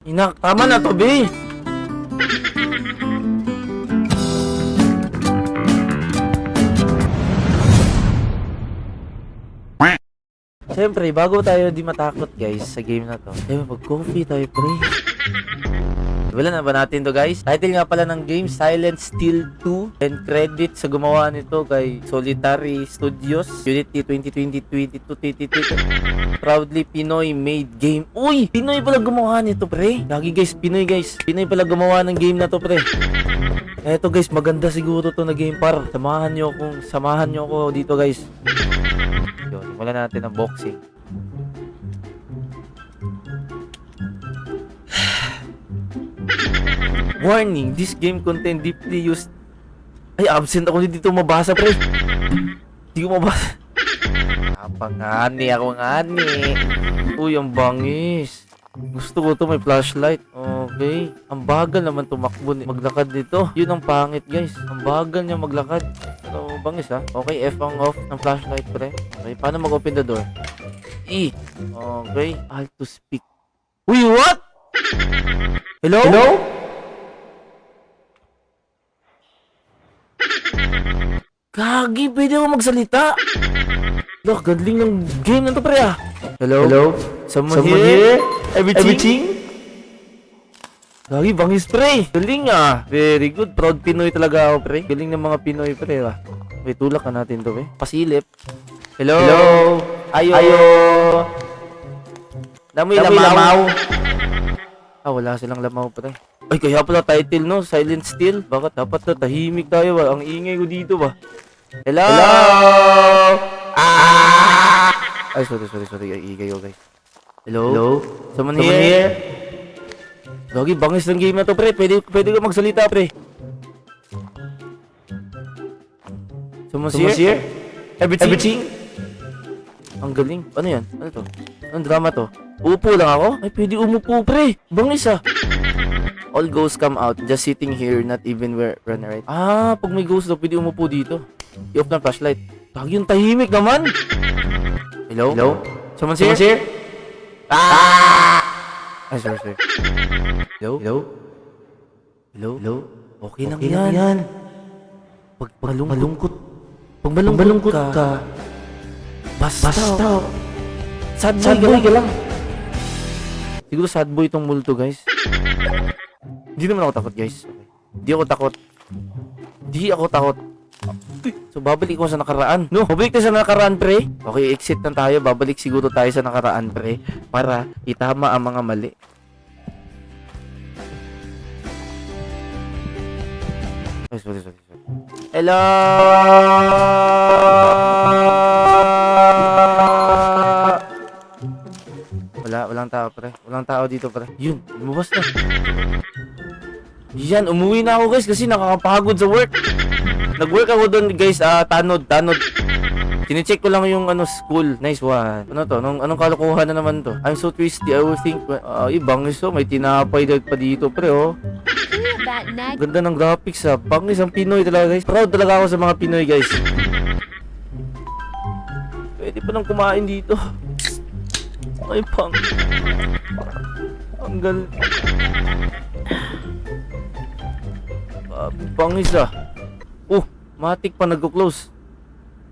Inak, tama na to, be. Siyempre, bago tayo di matakot guys sa game na to, mag-coffee tayo, pre. Wala na ba natin to, guys? Title nga pala ng game, Silent Still 2. And credit sa gumawa nito kay Solitary Studios, Unity 2020-2022. Proudly Pinoy made game. Uy! Pinoy pala gumawa nito, pre. Lagi guys, Pinoy guys. Pinoy pala gumawa ng game na to, pre. Eto guys, maganda siguro to na game par. Samahan nyo ako dito, guys. Yun, simulan natin ang boxing. Warning, this game contain deeply used... Ay, absent ako dito mabasa, pre. Hindi ko mabasa. Ako ngani. Uy, ang bangis. Gusto ko to, may flashlight. Okay. Ang bagal naman tumakbo, maglakad dito. Yun ang pangit, guys. Ang bagal niya maglakad. Pero bangis, ha. Okay, F ang off ng flashlight, pre. Okay, paano mag-open the door? E. Okay. Alt to speak. Uy, what? Hello? Gagi, pwede ako magsalita. Look, gadling ng game na to, pre, ah. Hello? Someone here? Everything? Gagi, bangis, pre. Galing, ah. Very good. Proud Pinoy talaga ako, pre. Galing ng mga Pinoy, pre, ah. Wait, tulak ka natin to, pre. Pasilip. Hello? Ayo. Damoy lamaw. Ah, wala silang lamaw, pre. Ay, kaya pala title, no? Silent Still. Bakit dapat na tahimik tayo, ba? Ang ingay ko dito, ba? Hello? Ay, sorry. Ay, ingay ko, guys. Hello? Someone here? Lagi, bangis ng game na to, pre. Pwede ka magsalita, pre. Someone's here? Everything? Ang galing. Ano yan? Ano to? Anong drama to? Upo lang ako? Ay, pwede umupo, pre. Bangis, ah. All ghosts come out, just sitting here, not even run right. Ah, pag may ghost daw, pwede umupo dito. I-off na flashlight. Tagi yung tahimik naman. Hello? Someone's here? Ay, sorry. Hello? Okay lang yan. Pag malungkot ka, basta. Sad boy ka lang. Siguro sad boy itong multo, guys. Hindi naman ako takot, guys. Hindi ako takot. So, babalik ko sa nakaraan. No, babalik tayo sa nakaraan, pre. Okay, exit na tayo. Babalik siguro tayo sa nakaraan, pre. Para itama ang mga mali. Ay, sorry. Hello! Walang tao, pre. Walang tao dito, pre. Yun, lumabas na. Yan, umuwi na ako, guys, kasi nakakapagod sa work. Nag-work ako doon, guys, tanod. Sine-check ko lang yung school. Nice one. Ano to? Anong kalokohan na naman to? I'm so twisty. I will think, bangis to. May tinapay pa dito, pre, oh. Ganda ng graphics, ha. Bangis ang Pinoy talaga, guys. Proud talaga ako sa mga Pinoy, guys. Pwede pa nang kumain dito. Ay, pang. Ang galing. Bangis, ah. Matik pa nag-close.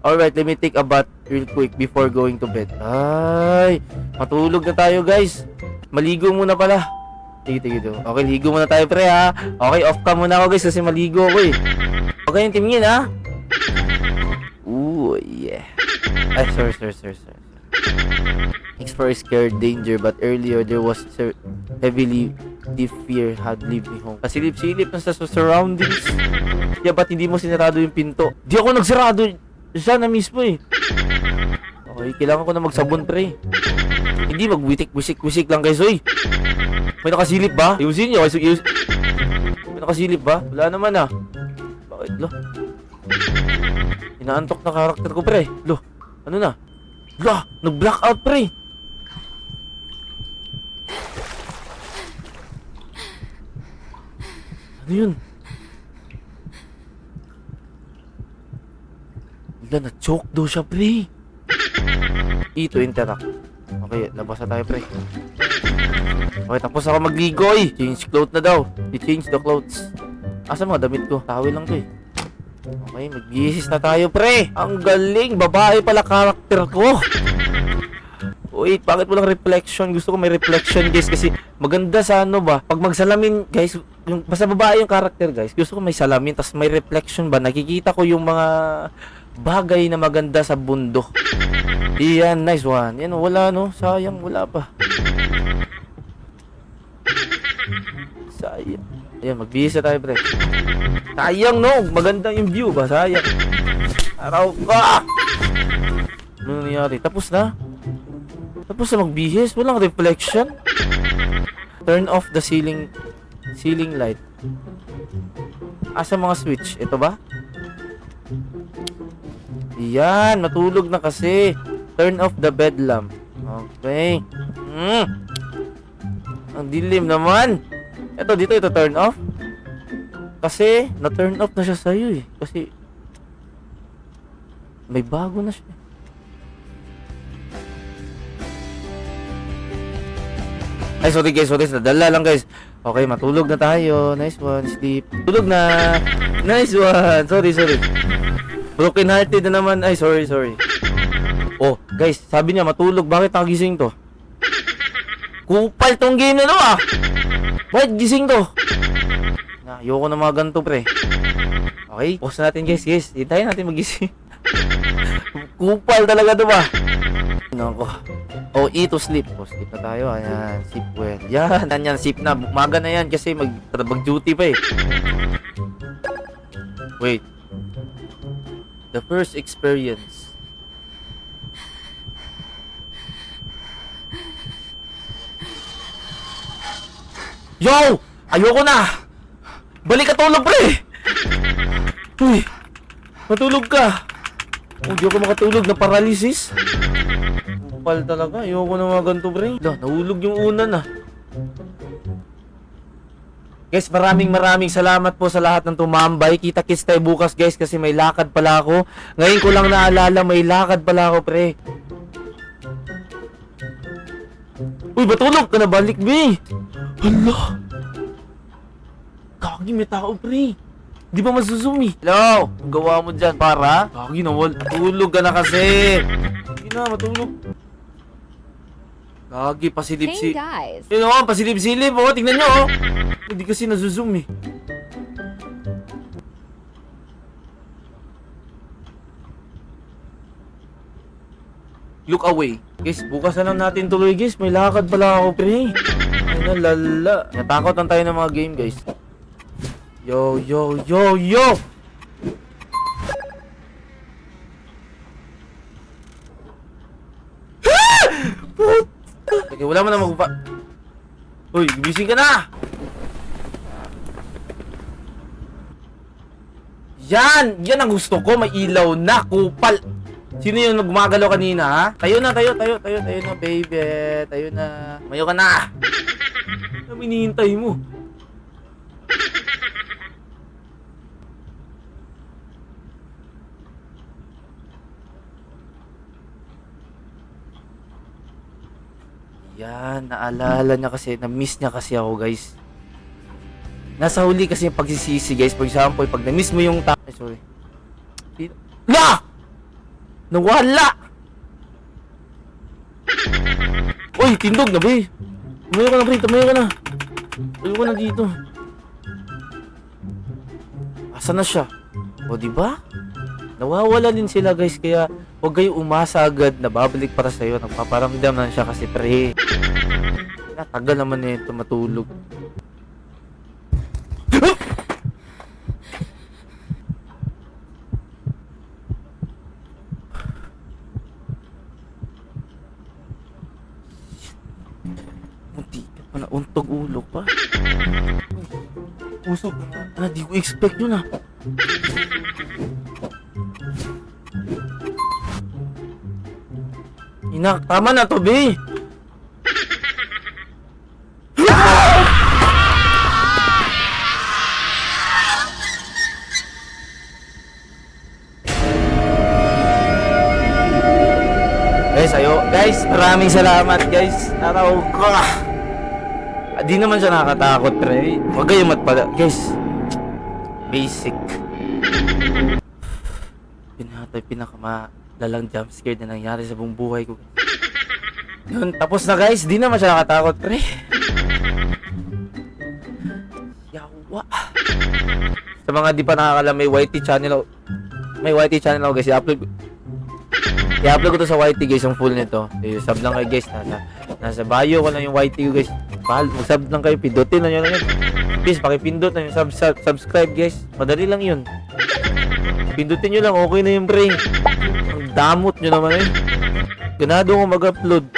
Alright, let me take a bath real quick before going to bed. Ay, matulog na tayo, guys. Maligo muna pala. Sige. Okay, ligo muna tayo, pre, ha. Okay, off cam muna ako, guys, kasi maligo ako, eh. Okay, yung tingin, ha. Ooh, yeah. Ay, sorry. Thanks for scared danger, but earlier there was heavily deep fear had leave me home. Pasilip-silip na sa surroundings. Yeah, ba't hindi mo sinarado yung pinto? Di ako nagsarado. Siya na mismo, eh. Okay, kailangan ko na magsabon, pre. Hindi magwitik-wisik lang, guys, oy. May nakasilip ba? Ayusin nyo. May nakasilip ba? Wala naman, ah. Bakit, lo? Inaantok na karakter ko, pre. Lo, ano na? Lo, nag-blackout, pre. Ano yun? Wala, na-choke daw siya, pre. E to interact. Okay, labas na tayo, pre. Okay, tapos ako magligo eh. Change clothes na daw. I-change the clothes. Asa mga damit ko? Tawil lang to eh. Okay, mag-isis na tayo, pre. Ang galing. Babae pala karakter ko. Wait, bakit walang reflection? Gusto ko may reflection, guys, kasi maganda sa ano ba? Pag magsalamin, guys, yung, basta babae yung karakter, guys. Gusto ko may salamin, tas may reflection ba? Nakikita ko yung mga bagay na maganda sa bundok. Iyan, nice one. Yan, wala no. Sayang, wala pa. Sayang. Ayan, magbihis na tayo, pre. Sayang, no. Maganda yung view ba? Sayang. Araw ka! Ano nangyari? Tapos na? Tapos na magbihis? Walang reflection? Turn off the ceiling light. Asa mga switch? Ito ba? Yan, matulog na kasi. Turn off the bed lamp. Okay. Ang dilim naman. Dito turn off. Kasi, na-turn off na siya sa'yo eh. Kasi, may bago na siya. Ay, sorry guys, nadala lang guys. Okay, matulog na tayo. Nice one, sleep. Tulog na. Nice one. Sorry. Broken hearted na naman. Ay, sorry. Oh, guys, sabi niya matulog. Bakit nakagising to? Kupal tong game na to ah. Bakit gising to? Ayoko na mga ganito, pre. Okay, pause natin guys. Hintayin natin magising. Kupal talaga to ba? Nako. Oh, eat to sleep. Oh, sleep na tayo. Ayan, sleep well. Yan, sleep na. Umaga na yan kasi mag-duty pa eh. Wait. The first experience. Yo! Ayoko na! Balik ka tulog, pre! Uy! Matulog ka! Oh, di ako makatulog na paralysis. Kupal talaga. Ayoko na mga ganito, pre. Nahulog yung una na. Guys, maraming salamat po sa lahat ng tumambay. Kita-kits tayo bukas, guys, kasi may lakad pala ako. Ngayon ko lang naalala, may lakad pala ako, pre. Uy, matulog ka na, balik, be. Hala! Kagi, may tao, pre. Di ba masusum eh? Hello? Ang gawa mo dyan, para? Kagi, tulog ka na kasi. Sige na, matulog. Kagi, pasilip-silip. Hey guys. Yun o, pasilip-silip. O, tingnan nyo o. Hindi kasi nasusum eh. Look away. Guys, bukas na lang natin tuloy, guys. May lakad pala ako, pre. Ay na, lala. Natakot lang tayo ng mga game, guys. Yo! Okay, wala mo na magpa... Uy, gising ka na! Yan ang gusto ko, may ilaw na, kupal. Sino yung gumagalaw kanina, ha? Tayo na, baby. Tayo na. Mayo ka na. Ano hinihintay mo? Yan, naalala niya kasi, na-miss niya kasi ako, guys. Nasa huli kasi yung pagsisisi, guys. For example, pag na-miss mo yung Ay, sorry. La! Nawala! Uy, tindog na, be. Tumayo ka na, pre. Tumayo ka na dito. Asa na siya? O, diba? Nawawala din sila, guys. Kaya, huwag kayo umasa agad na babalik para sa'yo. Nagpaparamdam na siya kasi, pre. Tagal naman na ito matulog. Munti ka pa na untog ulo pa. Usok na. Di ko expect yun ah. Tama na to, be. Guys, maraming salamat, guys. Araw ko. Di naman siya nakakatakot, pre. Huwag kayong matpala. Guys, basic. Pinatay pinakamalalang jumpscare na nangyari sa buong buhay ko. Yun, tapos na guys. Di naman siya nakatakot, pre. Yawa. Sa mga di pa nakakala, may YT channel. May YT channel ako guys. I-upload ko to sa YT guys, ang full nito. Sub lang kayo guys. Nasa bio ko lang yung YT ko guys. Mag-sub lang kayo. Pindutin na nyo lang yun. Please, pakipindot na yung subscribe guys. Madali lang yun. Pindutin nyo lang. Okay na yung brain. Ang damot nyo naman eh. Ganado ko mag-upload.